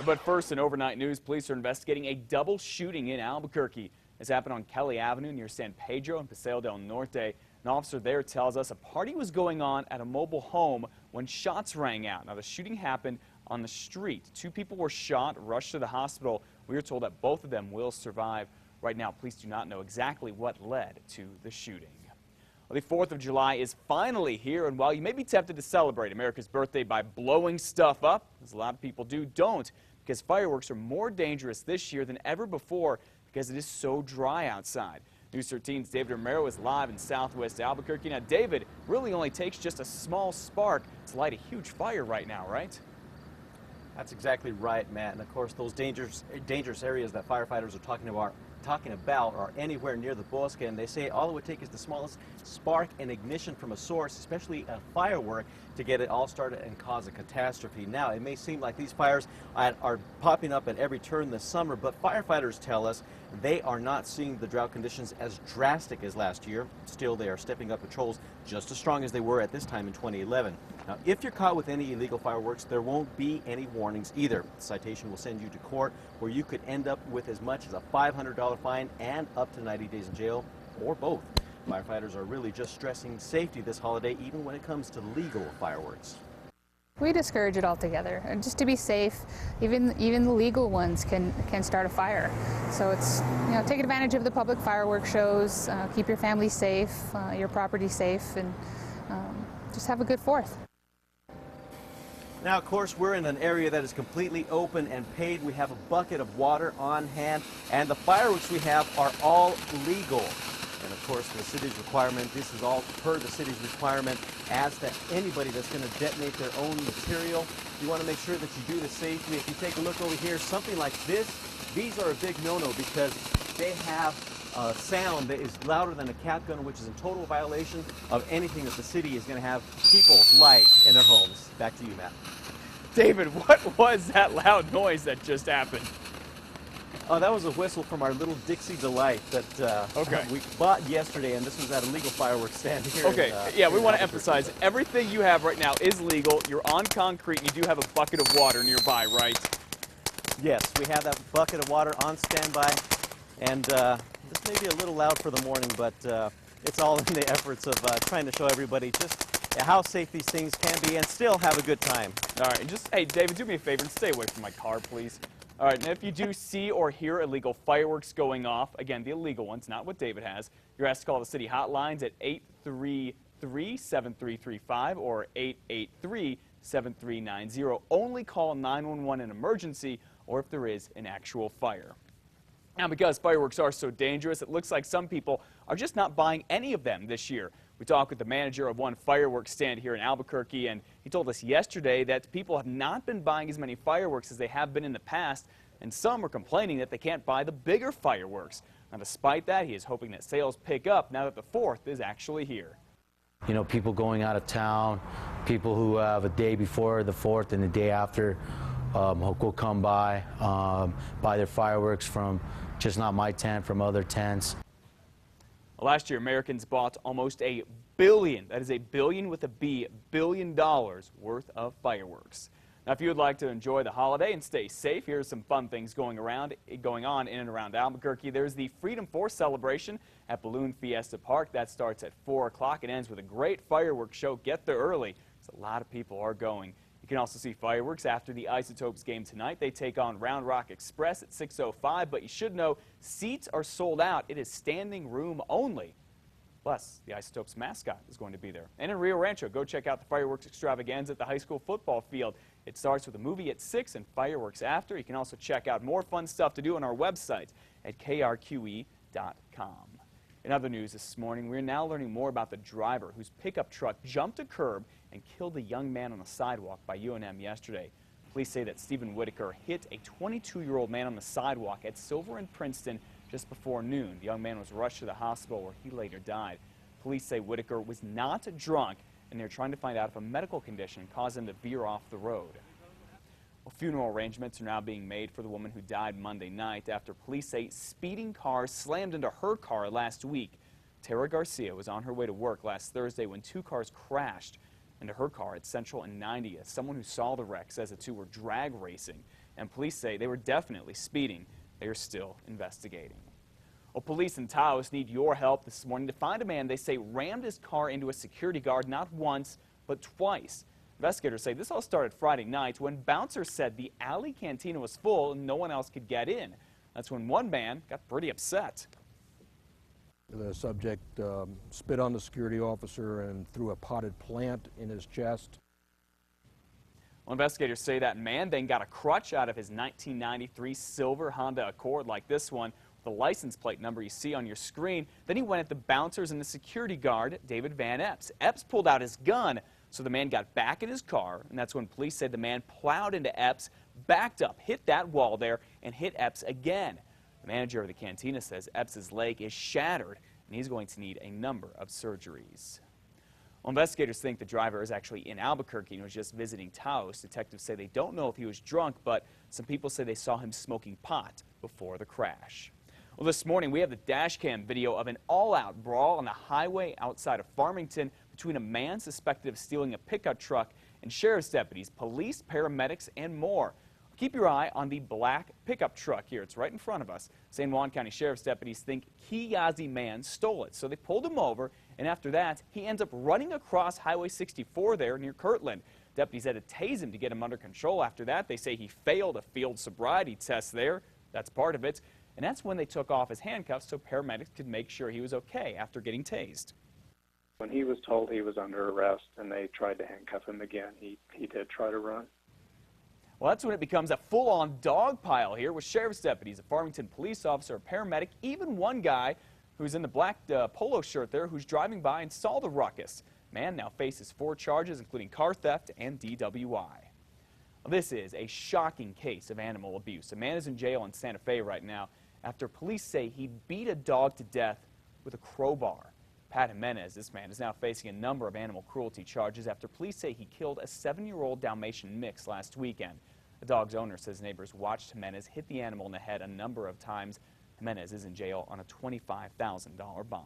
But first, in overnight news, police are investigating a double shooting in Albuquerque. This happened on Kelly Avenue near San Pedro and Paseo del Norte. An officer there tells us a party was going on at a mobile home when shots rang out. Now, the shooting happened on the street. 2 people were shot, rushed to the hospital. We are told that both of them will survive. Right now, police do not know exactly what led to the shooting. Well, the 4th of July is finally here, and while you may be tempted to celebrate America's birthday by blowing stuff up, as a lot of people do, don't, because fireworks are more dangerous this year than ever before because it is so dry outside. News 13's David Mauro is live in southwest Albuquerque. Now, David, really only takes just a small spark to light a huge fire right now, right? That's exactly right, Matt. And of course, those dangerous areas that firefighters are talking about are anywhere near the bosque, and they say all it would take is the smallest spark and ignition from a source, especially a firework, to get it all started and cause a catastrophe. Now, it may seem like these fires are popping up at every turn this summer, but firefighters tell us they are not seeing the drought conditions as drastic as last year. Still, they are stepping up patrols just as strong as they were at this time in 2011. Now, if you're caught with any illegal fireworks, there won't be any warnings either. The citation will send you to court, where you could end up with as much as a $500 fine and up to 90 days in jail, or both. Firefighters are really just stressing safety this holiday, even when it comes to legal fireworks. We discourage it altogether, and just to be safe. Even the legal ones can start a fire. So it's, take advantage of the public fireworks shows, keep your family safe, your property safe, and just have a good 4th. Now, of course, we're in an area that is completely open and paved. We have a bucket of water on hand, and the fireworks we have are all legal. And of course, the city's requirement, this is all per the city's requirement, as that anybody that's going to detonate their own material, you want to make sure that you do this safely. If you take a look over here, something like this, these are a big no-no because they have a sound that is louder than a cat gun, which is in total violation of anything that the city is going to have people light in their homes. Back to you, Matt. David, what was that loud noise that just happened? Oh, that was a whistle from our little Dixie Delight that we bought yesterday, and this was at a legal fireworks stand here. Okay, yeah, we want to emphasize everything you have right now is legal. You're on concrete, and you do have a bucket of water nearby, right? Yes, we have that bucket of water on standby, and this may be a little loud for the morning, but it's all in the efforts of trying to show everybody just how safe these things can be and still have a good time. All right, and just, hey, David, do me a favor and stay away from my car, please. All right, and if you do see or hear illegal fireworks going off, again, the illegal ones, not what David has, you're asked to call the city hotlines at 833-7335 or 883-7390. Only call 911 in emergency or if there is an actual fire. Now, because fireworks are so dangerous, it looks like some people are just not buying any of them this year. We talked with the manager of one fireworks stand here in Albuquerque, and he told us yesterday that people have not been buying as many fireworks as they have been in the past, and some are complaining that they can't buy the bigger fireworks. Now, despite that, he is hoping that sales pick up now that the 4th is actually here. You know, people going out of town, people who have a day before the 4th and the day after will come by, buy their fireworks from just not my tent, from other tents. Last year, Americans bought almost $1 billion, that is a billion with a B, $1 billion worth of fireworks. Now, if you would like to enjoy the holiday and stay safe, here's some fun things going on in and around Albuquerque. There's the Freedom Force celebration at Balloon Fiesta Park. That starts at 4 o'clock and ends with a great fireworks show. Get there early, because a lot of people are going. You can also see fireworks after the Isotopes game tonight. They take on Round Rock Express at 6:05, but you should know seats are sold out. It is standing room only. Plus, the Isotopes mascot is going to be there. And in Rio Rancho, go check out the fireworks extravaganza at the high school football field. It starts with a movie at 6 and fireworks after. You can also check out more fun stuff to do on our website at krqe.com. In other news this morning, we're now learning more about the driver whose pickup truck jumped a curb and killed a young man on the sidewalk by UNM yesterday. Police say that Stephen Whitaker hit a 22-year-old man on the sidewalk at Silver and Princeton just before noon. The young man was rushed to the hospital where he later died. Police say Whitaker was not drunk, and they're trying to find out if a medical condition caused him to veer off the road. Well, funeral arrangements are now being made for the woman who died Monday night after police say speeding cars slammed into her car last week. Tara Garcia was on her way to work last Thursday when 2 cars crashed into her car at Central and 90th. Someone who saw the wreck says the 2 were drag racing. and police say they were definitely speeding. They are still investigating. Well, police in Taos need your help this morning to find a man they say rammed his car into a security guard not once, but twice. Investigators say this all started Friday night when bouncers said the alley cantina was full and no one else could get in. That's when one man got pretty upset. The subject spit on the security officer and threw a potted plant in his chest. Well, investigators say that man then got a crutch out of his 1993 silver Honda Accord like this one, the license plate number you see on your screen. Then he went at the bouncers and the security guard, David Van Epps. Epps pulled out his gun, so the man got back in his car, and that's when police said the man plowed into Epps, backed up, hit that wall there, and hit Epps again. The manager of the cantina says Epps' leg is shattered, and he's going to need a number of surgeries. Well, investigators think the driver is actually in Albuquerque and was just visiting Taos. Detectives say they don't know if he was drunk, but some people say they saw him smoking pot before the crash. Well, this morning we have the dash cam video of an all-out brawl on the highway outside of Farmington between a man suspected of stealing a pickup truck and sheriff's deputies, police, paramedics, and more. Keep your eye on the black pickup truck here. It's right in front of us. San Juan County Sheriff's deputies think Kiyazi man stole it, so they pulled him over, and after that, he ends up running across Highway 64 there near Kirtland. Deputies had to tase him to get him under control. After that, they say he failed a field sobriety test there. That's part of it. And that's when they took off his handcuffs so paramedics could make sure he was okay after getting tased. When he was told he was under arrest and they tried to handcuff him again, he did try to run. Well, that's when it becomes a full-on dog pile here with sheriff's deputies, a Farmington police officer, a paramedic, even one guy who's in the black polo shirt there who's driving by and saw the ruckus. Man now faces 4 charges, including car theft and DWI. Well, this is a shocking case of animal abuse. A man is in jail in Santa Fe right now after police say he beat a dog to death with a crowbar. Pat Jimenez, this man, is now facing a number of animal cruelty charges after police say he killed a 7-year-old Dalmatian mix last weekend. The dog's owner says neighbors watched Jimenez hit the animal in the head a number of times. Jimenez is in jail on a $25,000 bond.